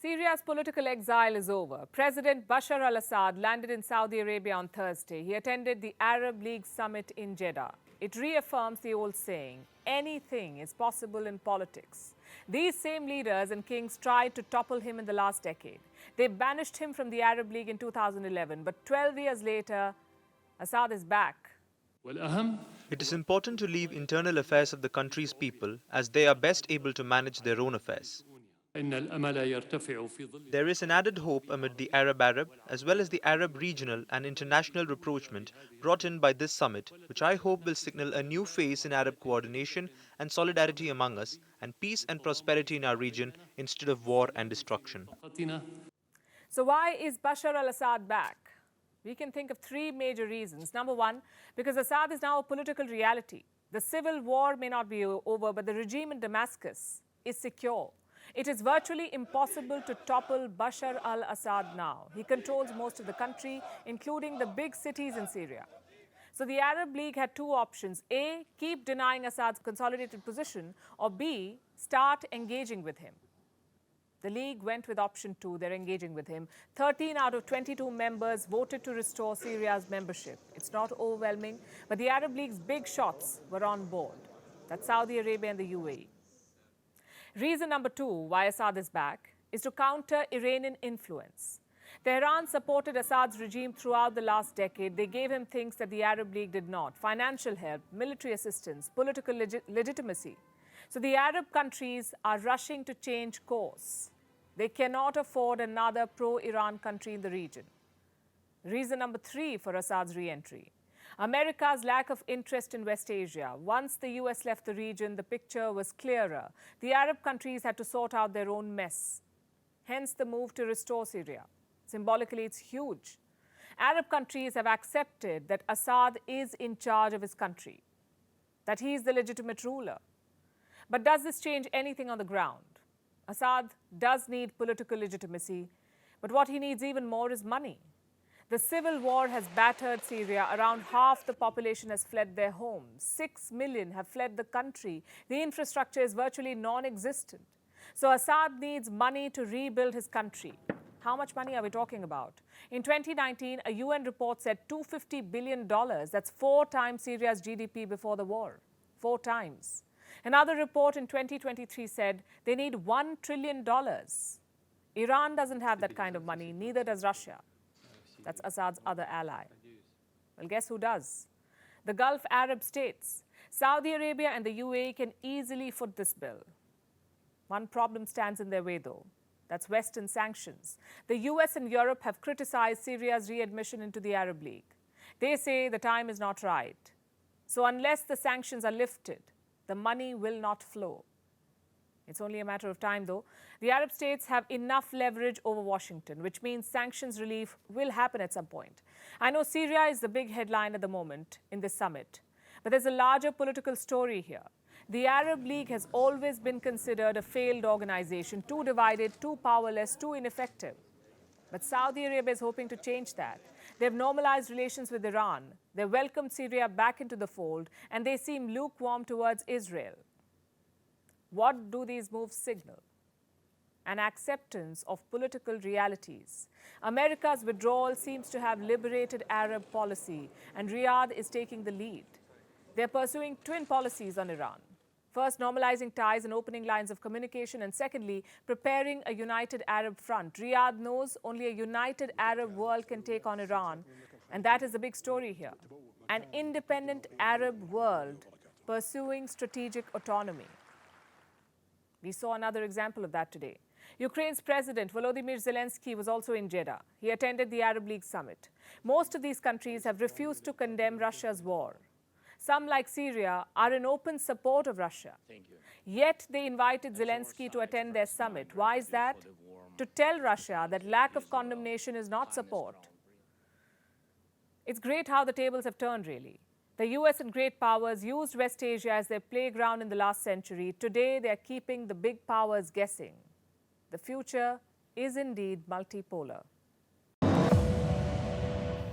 Syria's political exile is over. President Bashar Al-Assad landed in Saudi Arabia on Thursday. He attended the Arab League summit in Jeddah. It reaffirms the old saying, anything is possible in politics. These same leaders and kings tried to topple him in the last decade. They banished him from the Arab League in 2011, but 12 years later, Assad is back. It is important to leave internal affairs of the country's people as they are best able to manage their own affairs. There is an added hope amid the Arab as well as the Arab regional and international rapprochement brought in by this summit, which I hope will signal a new phase in Arab coordination and solidarity among us and peace and prosperity in our region instead of war and destruction. So why is Bashar al-Assad back? We can think of three major reasons. Number one, because Assad is now a political reality. The civil war may not be over, but the regime in Damascus is secure. It is virtually impossible to topple Bashar al-Assad now. He controls most of the country, including the big cities in Syria. So the Arab League had two options. A, keep denying Assad's consolidated position, or B, start engaging with him. The League went with option 2, they're engaging with him. 13 out of 22 members voted to restore Syria's membership. It's not overwhelming, but the Arab League's big shots were on board. That's Saudi Arabia and the UAE. Reason number 2 why Assad is back is to counter Iranian influence. Tehran supported Assad's regime throughout the last decade. They gave him things that the Arab League did not: financial help, military assistance, political legitimacy. So the Arab countries are rushing to change course. They cannot afford another pro-Iran country in the region. Reason number 3 for Assad's re-entry: America's lack of interest in West Asia. Once the US left the region, the picture was clearer. The Arab countries had to sort out their own mess. Hence the move to restore Syria. Symbolically, it's huge. Arab countries have accepted that Assad is in charge of his country, that he is the legitimate ruler. But does this change anything on the ground? Assad does need political legitimacy, but what he needs even more is money. The civil war has battered Syria. Around half the population has fled their homes. 6 million have fled the country. The infrastructure is virtually non-existent. So Assad needs money to rebuild his country. How much money are we talking about? In 2019, a UN report said $250 billion. That's 4 times Syria's GDP before the war. 4 times. Another report in 2023 said they need $1 trillion. Iran doesn't have that kind of money, neither does Russia. That's Assad's other ally. Well, guess who does? The Gulf Arab states. Saudi Arabia and the UAE can easily foot this bill. One problem stands in their way, though. That's Western sanctions. The US and Europe have criticized Syria's readmission into the Arab League. They say the time is not right. So unless the sanctions are lifted, the money will not flow. It's only a matter of time, though. The Arab states have enough leverage over Washington, which means sanctions relief will happen at some point. I know Syria is the big headline at the moment in this summit, but there's a larger political story here. The Arab League has always been considered a failed organization, too divided, too powerless, too ineffective. But Saudi Arabia is hoping to change that. They've normalized relations with Iran. They welcomed Syria back into the fold, and they seem lukewarm towards Israel. What do these moves signal? An acceptance of political realities. America's withdrawal seems to have liberated Arab policy, and Riyadh is taking the lead. They're pursuing twin policies on Iran. First, normalizing ties and opening lines of communication, and secondly, preparing a united Arab front. Riyadh knows only a united Arab world can take on Iran, and that is the big story here. An independent Arab world pursuing strategic autonomy. We saw another example of that today. Ukraine's President Volodymyr Zelensky was also in Jeddah. He attended the Arab League summit. Most of these countries have refused to condemn Russia's war. Some, like Syria, are in open support of Russia. Yet they invited Zelensky to attend their summit. Why is that? To tell Russia that lack of condemnation is not support. It's great how the tables have turned, really. The US and great powers used West Asia as their playground in the last century. Today, they're keeping the big powers guessing. The future is indeed multipolar.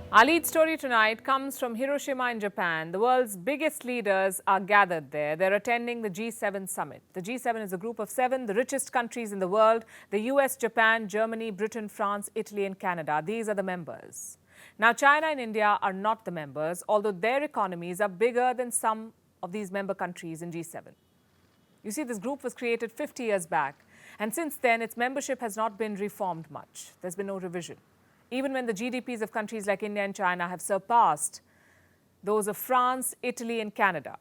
Our lead story tonight comes from Hiroshima in Japan. The world's biggest leaders are gathered there. They're attending the G7 summit. The G7 is a group of 7, the richest countries in the world: the US, Japan, Germany, Britain, France, Italy and Canada. These are the members. Now, China and India are not the members, although their economies are bigger than some of these member countries in G7. You see, this group was created 50 years back, and since then its membership has not been reformed much. There's been no revision. Even when the GDPs of countries like India and China have surpassed those of France, Italy and Canada.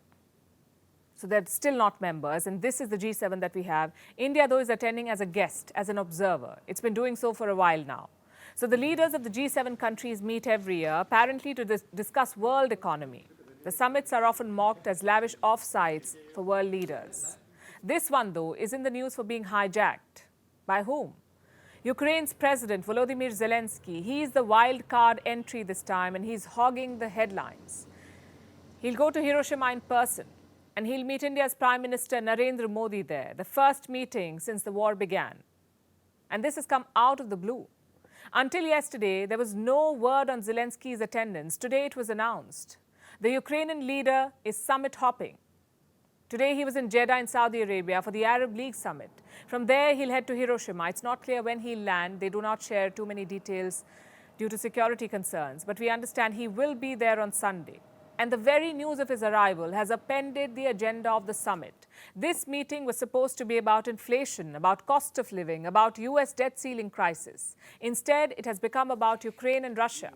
So they're still not members, and this is the G7 that we have. India, though, is attending as a guest, as an observer. It's been doing so for a while now. So the leaders of the G7 countries meet every year, apparently to discuss world economy. The summits are often mocked as lavish offsites for world leaders. This one, though, is in the news for being hijacked. By whom? Ukraine's President Volodymyr Zelensky. He's the wild card entry this time, and he's hogging the headlines. He'll go to Hiroshima in person, and he'll meet India's Prime Minister Narendra Modi there, the first meeting since the war began. And this has come out of the blue. Until yesterday, there was no word on Zelensky's attendance. Today it was announced. The Ukrainian leader is summit hopping. Today he was in Jeddah in Saudi Arabia for the Arab League summit. From there he'll head to Hiroshima. It's not clear when he'll land. They do not share too many details due to security concerns. But we understand he will be there on Sunday. And the very news of his arrival has upended the agenda of the summit. This meeting was supposed to be about inflation, about cost of living, about US debt ceiling crisis. Instead, it has become about Ukraine and Russia.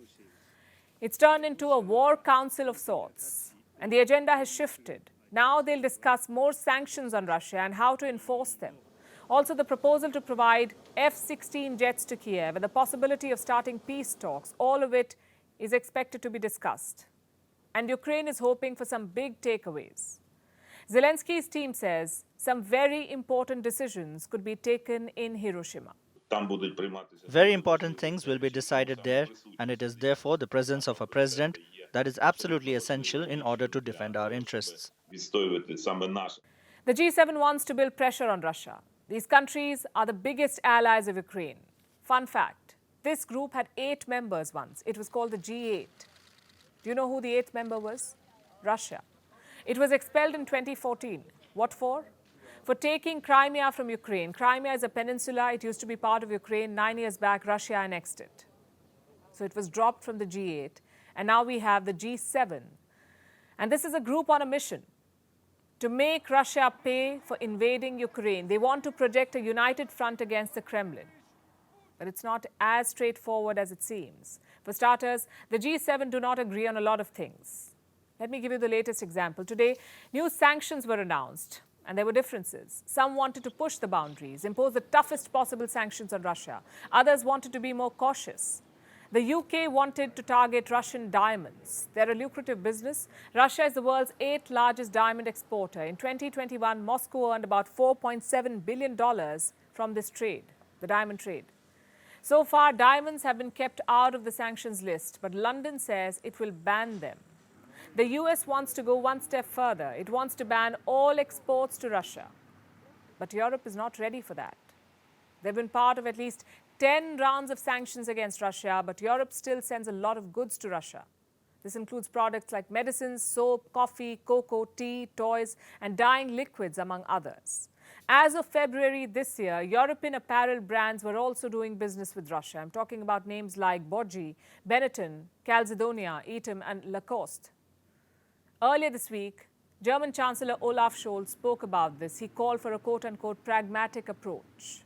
It's turned into a war council of sorts. And the agenda has shifted. Now they'll discuss more sanctions on Russia and how to enforce them. Also, the proposal to provide F-16 jets to Kiev and the possibility of starting peace talks, all of it is expected to be discussed. And Ukraine is hoping for some big takeaways. Zelensky's team says some very important decisions could be taken in Hiroshima. Very important things will be decided there, and it is therefore the presence of a president that is absolutely essential in order to defend our interests. The G7 wants to build pressure on Russia. These countries are the biggest allies of Ukraine. Fun fact, this group had 8 members once. It was called the G8. Do you know who the 8th member was? Russia. It was expelled in 2014. What for? For taking Crimea from Ukraine. Crimea is a peninsula. It used to be part of Ukraine. 9 years back, Russia annexed it. So it was dropped from the G8. And now we have the G7. And this is a group on a mission to make Russia pay for invading Ukraine. They want to project a united front against the Kremlin. But it's not as straightforward as it seems. For starters, the G7 do not agree on a lot of things. Let me give you the latest example. Today, new sanctions were announced, and there were differences. Some wanted to push the boundaries, impose the toughest possible sanctions on Russia. Others wanted to be more cautious. The UK wanted to target Russian diamonds. They're a lucrative business. Russia is the world's 8th largest diamond exporter. In 2021, Moscow earned about $4.7 billion from this trade, the diamond trade. So far, diamonds have been kept out of the sanctions list, but London says it will ban them. The US wants to go one step further. It wants to ban all exports to Russia. But Europe is not ready for that. They've been part of at least 10 rounds of sanctions against Russia, but Europe still sends a lot of goods to Russia. This includes products like medicines, soap, coffee, cocoa, tea, toys, and dyeing liquids, among others. As of February this year, European apparel brands were also doing business with Russia. I'm talking about names like Boji, Benetton, Calzedonia, Eaton, and Lacoste. Earlier this week, German Chancellor Olaf Scholz spoke about this. He called for a quote-unquote pragmatic approach.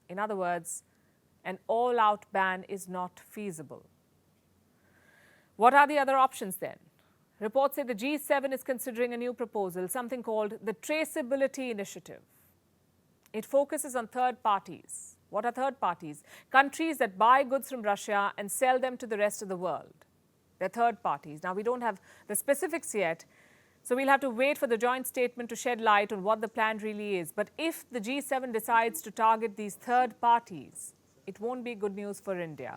In other words, an all-out ban is not feasible. What are the other options then? Reports say the G7 is considering a new proposal, something called the Traceability Initiative. It focuses on third parties. What are third parties? Countries that buy goods from Russia and sell them to the rest of the world. They're third parties. Now, we don't have the specifics yet, so we'll have to wait for the joint statement to shed light on what the plan really is. But if the G7 decides to target these third parties, it won't be good news for India.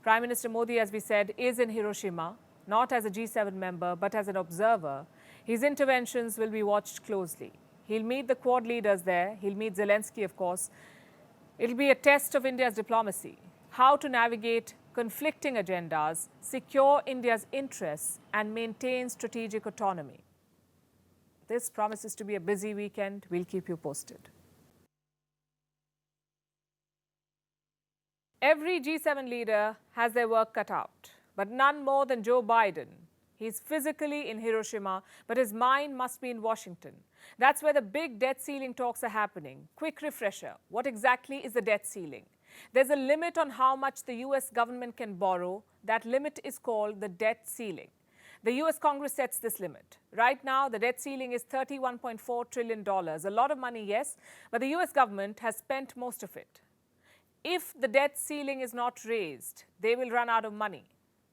Prime Minister Modi, as we said, is in Hiroshima, not as a G7 member, but as an observer. His interventions will be watched closely. He'll meet the Quad leaders there. He'll meet Zelensky, of course. It'll be a test of India's diplomacy, how to navigate conflicting agendas, secure India's interests, and maintain strategic autonomy. This promises to be a busy weekend. We'll keep you posted. Every G7 leader has their work cut out, but none more than Joe Biden. He's physically in Hiroshima, but his mind must be in Washington. That's where the big debt ceiling talks are happening. Quick refresher, what exactly is the debt ceiling? There's a limit on how much the US government can borrow. That limit is called the debt ceiling. The US Congress sets this limit. Right now, the debt ceiling is $31.4 trillion. A lot of money, yes, but the US government has spent most of it. If the debt ceiling is not raised, they will run out of money,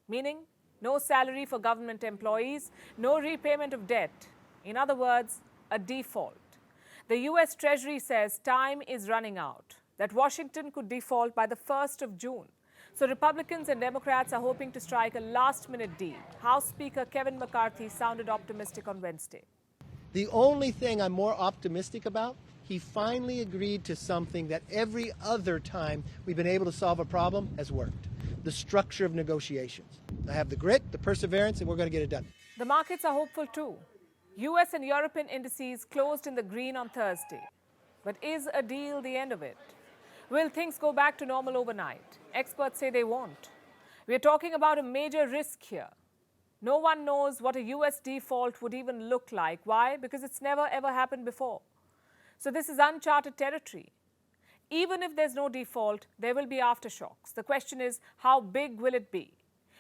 meaning no salary for government employees, no repayment of debt. In other words, a default. The US Treasury says time is running out, that Washington could default by the 1st of June. So Republicans and Democrats are hoping to strike a last-minute deal. House Speaker Kevin McCarthy sounded optimistic on Wednesday. The only thing I'm more optimistic about, he finally agreed to something that every other time we've been able to solve a problem has worked. The structure of negotiations. I have the grit, the perseverance, and we're going to get it done. The markets are hopeful too. US and European indices closed in the green on Thursday. But is a deal the end of it? Will things go back to normal overnight? Experts say they won't. We're talking about a major risk here. No one knows what a US default would even look like. Why? Because it's never ever happened before. So this is uncharted territory. Even if there's no default, there will be aftershocks. The question is, how big will it be?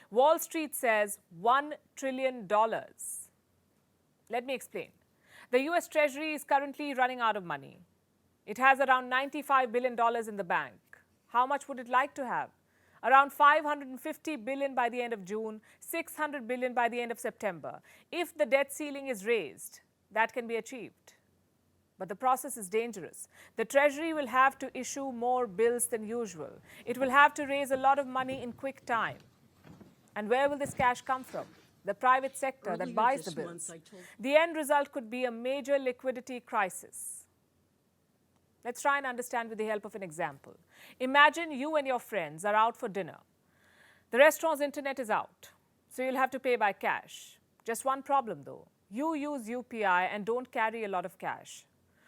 Wall Street says $1 trillion. Let me explain. The US Treasury is currently running out of money. It has around $95 billion in the bank. How much would it like to have? Around $550 billion by the end of June, $600 billion by the end of September. If the debt ceiling is raised, that can be achieved. But the process is dangerous. The Treasury will have to issue more bills than usual. It will have to raise a lot of money in quick time. And where will this cash come from? The private sector that buys the bills. The end result could be a major liquidity crisis. Let's try and understand with the help of an example. Imagine you and your friends are out for dinner. The restaurant's internet is out, so you'll have to pay by cash. Just one problem though. You use UPI and don't carry a lot of cash.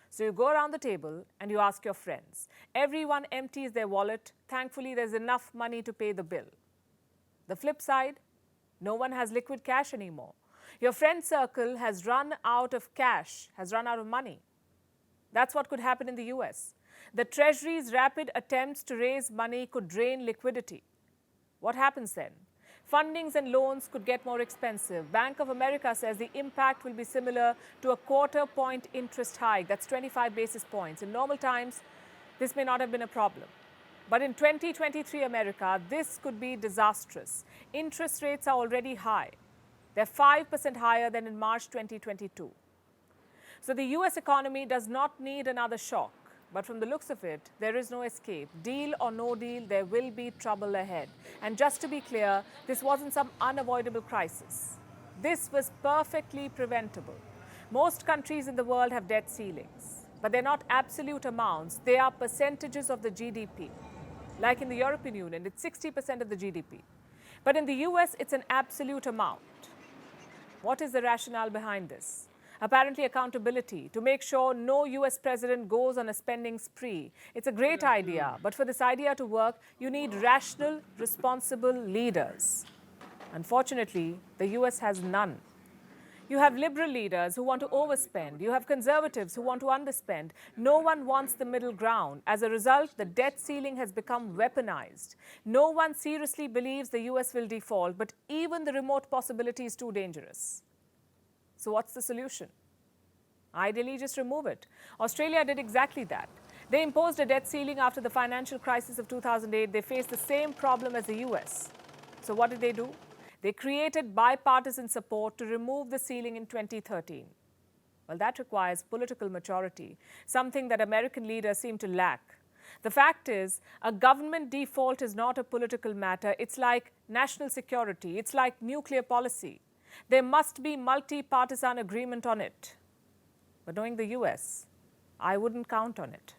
So you go around the table and you ask your friends. Everyone empties their wallet. Thankfully, there's enough money to pay the bill. The flip side, no one has liquid cash anymore. Your friend circle has run out of cash, has run out of money. That's what could happen in the US. The Treasury's rapid attempts to raise money could drain liquidity. What happens then? Fundings and loans could get more expensive. Bank of America says the impact will be similar to a quarter-point interest hike. That's 25 basis points. In normal times, this may not have been a problem. But in 2023 America, this could be disastrous. Interest rates are already high. They're 5% higher than in March 2022. So the US economy does not need another shock. But from the looks of it, there is no escape. Deal or no deal, there will be trouble ahead. And just to be clear, this wasn't some unavoidable crisis. This was perfectly preventable. Most countries in the world have debt ceilings, but they're not absolute amounts. They are percentages of the GDP. Like in the European Union, it's 60% of the GDP. But in the US, it's an absolute amount. What is the rationale behind this? Apparently accountability, to make sure no US president goes on a spending spree. It's a great idea, but for this idea to work, you need rational, responsible leaders. Unfortunately, the US has none. You have liberal leaders who want to overspend. You have conservatives who want to underspend. No one wants the middle ground. As a result, the debt ceiling has become weaponized. No one seriously believes the US will default, but even the remote possibility is too dangerous. So what's the solution? Ideally, just remove it. Australia did exactly that. They imposed a debt ceiling after the financial crisis of 2008. They faced the same problem as the US. So what did they do? They created bipartisan support to remove the ceiling in 2013. Well, that requires political maturity, something that American leaders seem to lack. The fact is, a government default is not a political matter. It's like national security. It's like nuclear policy. There must be multi-partisan agreement on it. But knowing the US, I wouldn't count on it.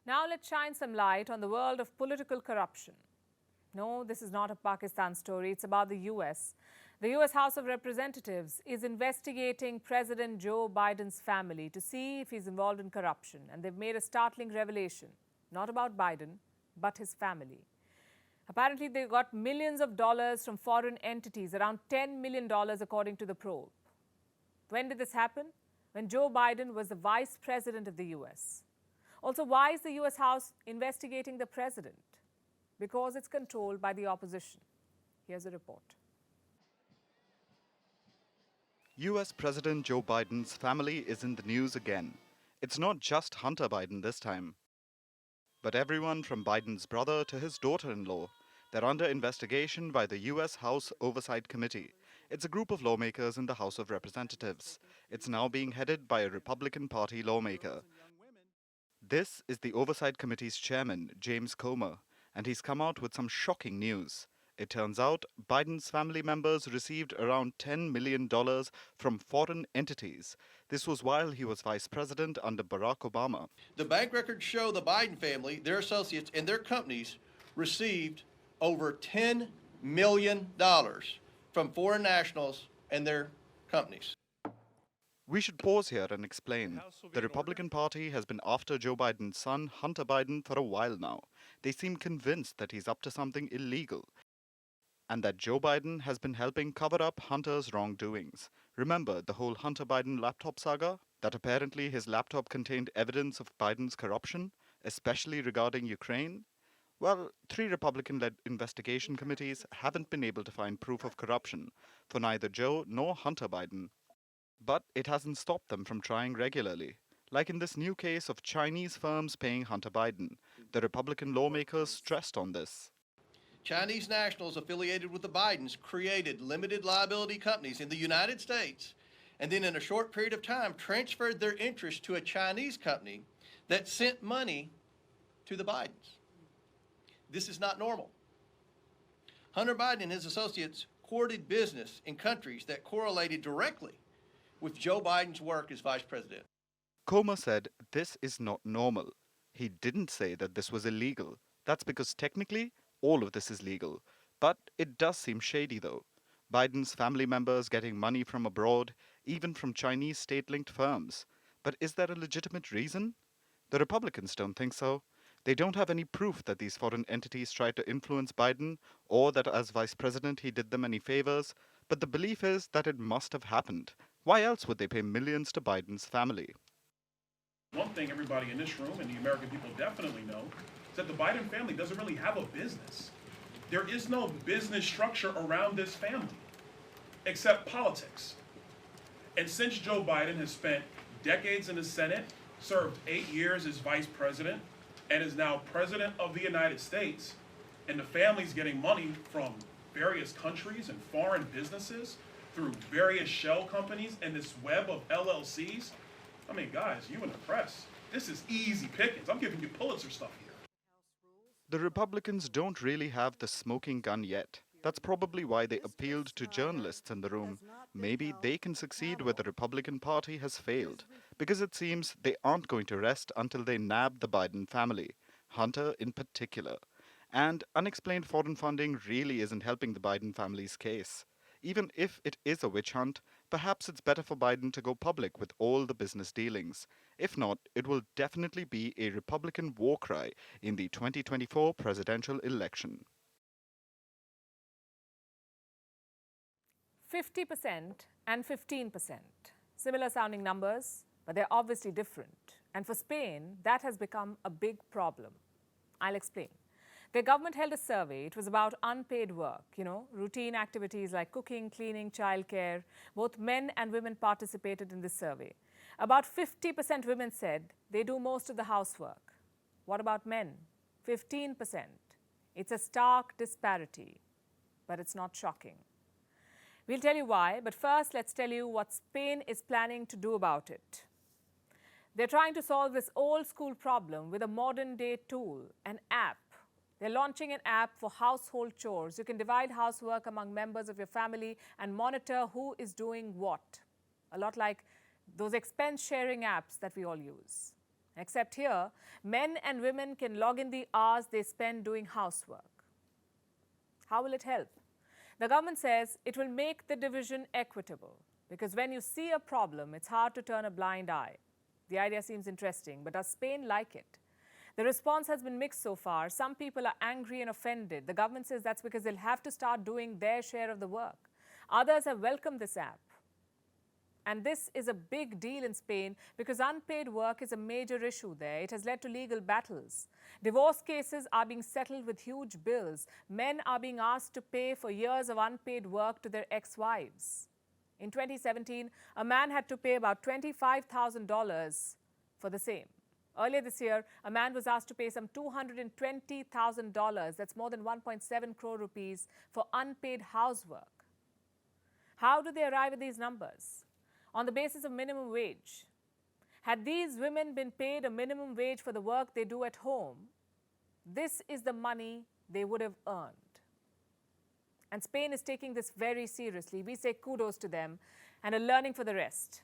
Now let's shine some light on the world of political corruption. No, this is not a Pakistan story. It's about the US. The US House of Representatives is investigating President Joe Biden's family to see if he's involved in corruption. And they've made a startling revelation, not about Biden, but his family. Apparently, they got millions of dollars from foreign entities, around $10 million according to the probe. When did this happen? When Joe Biden was the vice president of the US. Also, why is the US House investigating the president? Because it's controlled by the opposition. Here's a report. US President Joe Biden's family is in the news again. It's not just Hunter Biden this time, but everyone from Biden's brother to his daughter-in-law. They're under investigation by the US House Oversight Committee. It's a group of lawmakers in the House of Representatives. It's now being headed by a Republican Party lawmaker. This is the Oversight Committee's chairman, James Comer, and he's come out with some shocking news. It turns out Biden's family members received around $10 million from foreign entities. This was while he was vice president under Barack Obama. The bank records show the Biden family, their associates, and their companies received over $10 million from foreign nationals and their companies. We should pause here and explain. The Republican Party has been after Joe Biden's son, Hunter Biden, for a while now. They seem convinced that he's up to something illegal, and that Joe Biden has been helping cover up Hunter's wrongdoings. Remember the whole Hunter Biden laptop saga? That apparently his laptop contained evidence of Biden's corruption, especially regarding Ukraine? Well, 3 Republican-led investigation committees haven't been able to find proof of corruption for neither Joe nor Hunter Biden. But it hasn't stopped them from trying regularly. Like in this new case of Chinese firms paying Hunter Biden. The Republican lawmakers stressed on this. Chinese nationals affiliated with the Bidens created limited liability companies in the United States, and then in a short period of time transferred their interest to a Chinese company that sent money to the Bidens. This is not normal. Hunter Biden and his associates courted business in countries that correlated directly with Joe Biden's work as vice president. Comer said this is not normal. He didn't say that this was illegal. That's because technically, all of this is legal. But it does seem shady though. Biden's family members getting money from abroad, even from Chinese state-linked firms. But is there a legitimate reason? The Republicans don't think so. They don't have any proof that these foreign entities tried to influence Biden or that as vice president he did them any favors. But the belief is that it must have happened. Why else would they pay millions to Biden's family? One thing everybody in this room and the American people definitely know is that the Biden family doesn't really have a business. There is no business structure around this family, except politics. And since Joe Biden has spent decades in the Senate, served 8 years as vice president, and is now president of the United States, and the family's getting money from various countries and foreign businesses through various shell companies and this web of LLCs. I mean, guys, you in the press, this is easy pickings. I'm giving you Pulitzer stuff here. The Republicans don't really have the smoking gun yet. That's probably why they appealed to journalists in the room. Maybe they can succeed where the Republican Party has failed, because it seems they aren't going to rest until they nab the Biden family, Hunter in particular. And unexplained foreign funding really isn't helping the Biden family's case. Even if it is a witch hunt, perhaps it's better for Biden to go public with all the business dealings. If not, it will definitely be a Republican war cry in the 2024 presidential election. 50% and 15%. Similar sounding numbers, but they're obviously different. And for Spain, that has become a big problem. I'll explain. Their government held a survey. It was about unpaid work, routine activities like cooking, cleaning, childcare. Both men and women participated in this survey. About 50% women said they do most of the housework. What about men? 15%. It's a stark disparity, but it's not shocking. We'll tell you why, but first let's tell you what Spain is planning to do about it. They're trying to solve this old school problem with a modern day tool, an app. They're launching an app for household chores. You can divide housework among members of your family and monitor who is doing what. A lot like those expense sharing apps that we all use. Except here, men and women can log in the hours they spend doing housework. How will it help? The government says it will make the division equitable, because when you see a problem, it's hard to turn a blind eye. The idea seems interesting, but does Spain like it? The response has been mixed so far. Some people are angry and offended. The government says that's because they'll have to start doing their share of the work. Others have welcomed this app. And this is a big deal in Spain because unpaid work is a major issue there. It has led to legal battles. Divorce cases are being settled with huge bills. Men are being asked to pay for years of unpaid work to their ex-wives. In 2017, a man had to pay about $25,000 for the same. Earlier this year, a man was asked to pay some $220,000, that's more than 1.7 crore rupees, for unpaid housework. How do they arrive at these numbers? On the basis of minimum wage. Had these women been paid a minimum wage for the work they do at home, this is the money they would have earned. And Spain is taking this very seriously. We say kudos to them and are learning for the rest.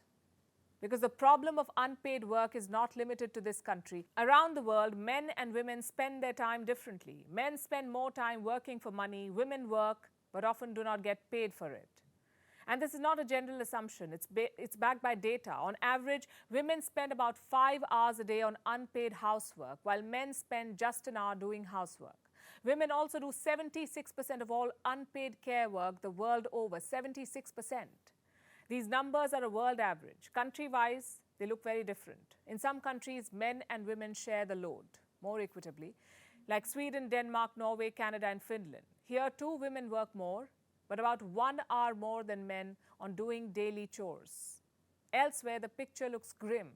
Because the problem of unpaid work is not limited to this country. Around the world, men and women spend their time differently. Men spend more time working for money. Women work, but often do not get paid for it. And this is not a general assumption. It's backed by data. On average, women spend about 5 hours a day on unpaid housework, while men spend just an hour doing housework. Women also do 76% of all unpaid care work the world over, 76%. These numbers are a world average. Country-wise, they look very different. In some countries, men and women share the load more equitably, like Sweden, Denmark, Norway, Canada, and Finland. Here, too, women work more, but about 1 hour more than men on doing daily chores. Elsewhere, the picture looks grim,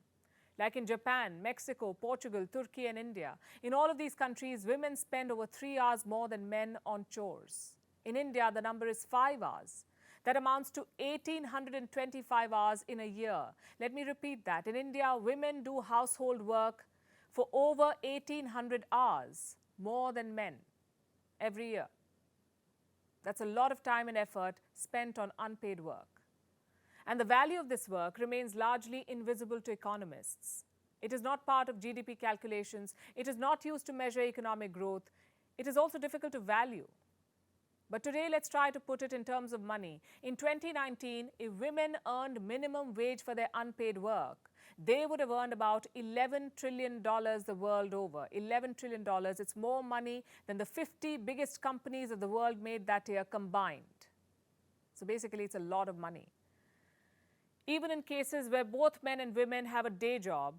like in Japan, Mexico, Portugal, Turkey, and India. In all of these countries, women spend over 3 hours more than men on chores. In India, the number is 5 hours. That amounts to 1,825 hours in a year. Let me repeat that. In India, women do household work for over 1,800 hours, more than men, every year. That's a lot of time and effort spent on unpaid work. And the value of this work remains largely invisible to economists. It is not part of GDP calculations. It is not used to measure economic growth. It is also difficult to value. But today, let's try to put it in terms of money. In 2019, if women earned minimum wage for their unpaid work, they would have earned about $11 trillion the world over. $11 trillion, it's more money than the 50 biggest companies of the world made that year combined. So basically, it's a lot of money. Even in cases where both men and women have a day job,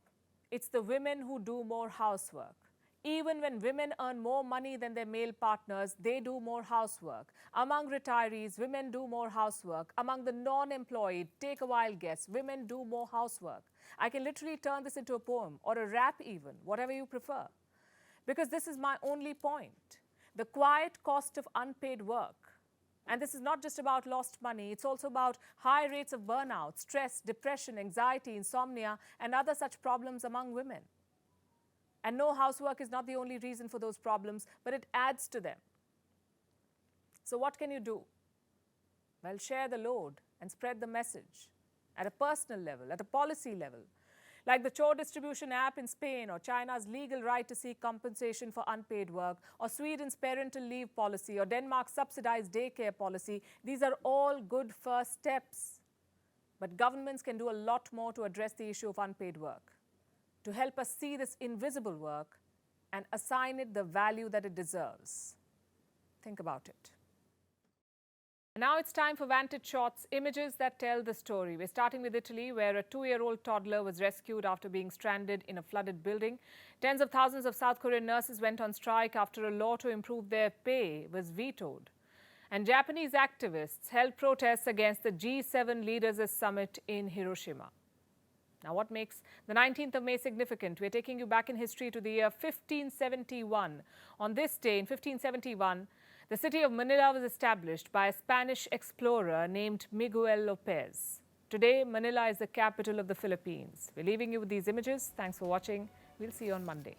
it's the women who do more housework. Even when women earn more money than their male partners, they do more housework. Among retirees, women do more housework. Among the non-employed, take a wild guess, women do more housework. I can literally turn this into a poem or a rap even, whatever you prefer. Because this is my only point. The quiet cost of unpaid work. And this is not just about lost money, it's also about high rates of burnout, stress, depression, anxiety, insomnia, and other such problems among women. And no, housework is not the only reason for those problems, but it adds to them. So what can you do? Well, share the load and spread the message at a personal level, at a policy level, like the chore distribution app in Spain, or China's legal right to seek compensation for unpaid work, or Sweden's parental leave policy, or Denmark's subsidized daycare policy. These are all good first steps. But governments can do a lot more to address the issue of unpaid work, to help us see this invisible work and assign it the value that it deserves. Think about it. And now it's time for Vantage Shots, images that tell the story. We're starting with Italy, where a 2-year-old toddler was rescued after being stranded in a flooded building. Tens of thousands of South Korean nurses went on strike after a law to improve their pay was vetoed. And Japanese activists held protests against the G7 Leaders' Summit in Hiroshima. Now, what makes the 19th of May significant? We're taking you back in history to the year 1571. On this day, in 1571, the city of Manila was established by a Spanish explorer named Miguel Lopez. Today, Manila is the capital of the Philippines. We're leaving you with these images. Thanks for watching. We'll see you on Monday.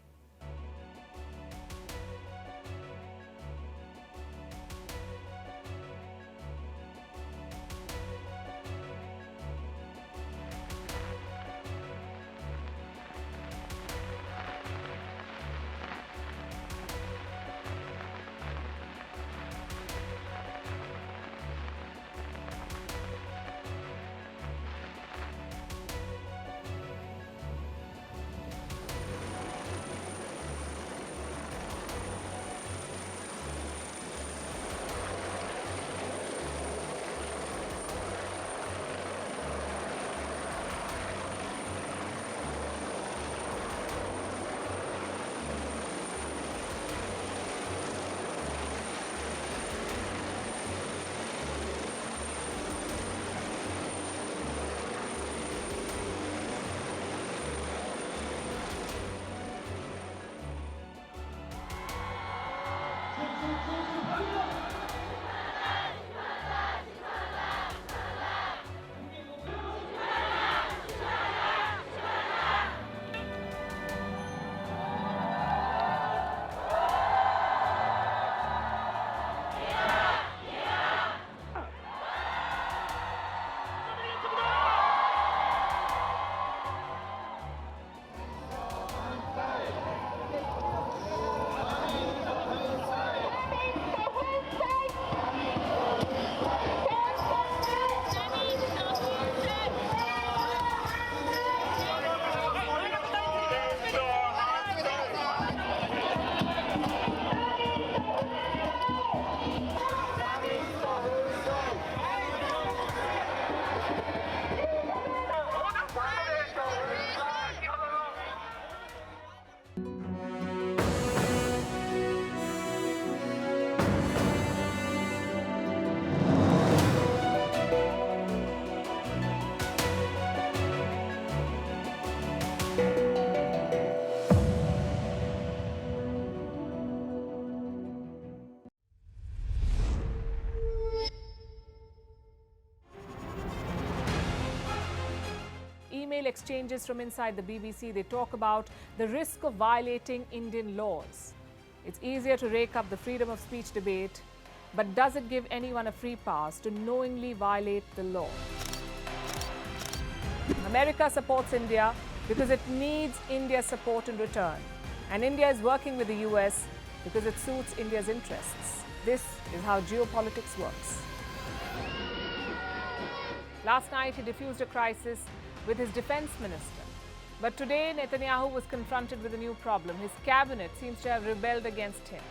exchanges from inside the BBC, they talk about the risk of violating Indian laws. It's easier to rake up the freedom of speech debate, but does it give anyone a free pass to knowingly violate the law? America supports India because it needs India's support in return. And India is working with the US because it suits India's interests. This is how geopolitics works. Last night, he diffused a crisis with his defense minister. But today, Netanyahu was confronted with a new problem. His cabinet seems to have rebelled against him.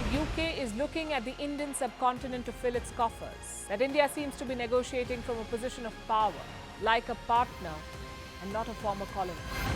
The UK is looking at the Indian subcontinent to fill its coffers. That India seems to be negotiating from a position of power, like a partner and not a former colony.